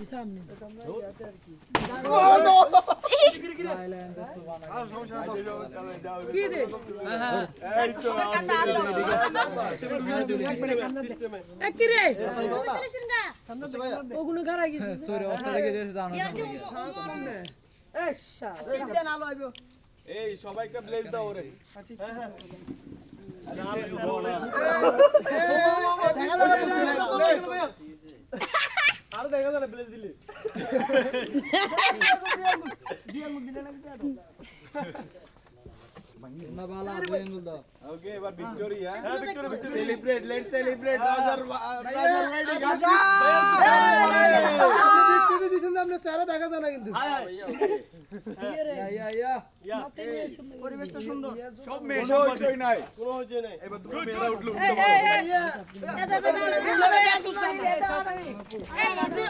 সামনে কি রে কি রে ওগুলো গাড়া গেছে সরি অবস্থা দেখে জানো এই সবাইকে ব্লেজ দাও রে আর দেখা যায় ব্লেজ দিলে না বালা ব্লেজ দাও ওকে এবার ভিক্টোরিয়া সেলিব্রেট লেটস সেলিব্রেট রাজার ওয়েডিং রাজা টিভি দিছেন আপনি সারা দেখা যায় না কিন্তু ইয়া পরিবেশটা সুন্দর সব মেয়ে সব নাই কোনো হচ্ছে নাই এবার দুটো মেয়েরা উঠলো এই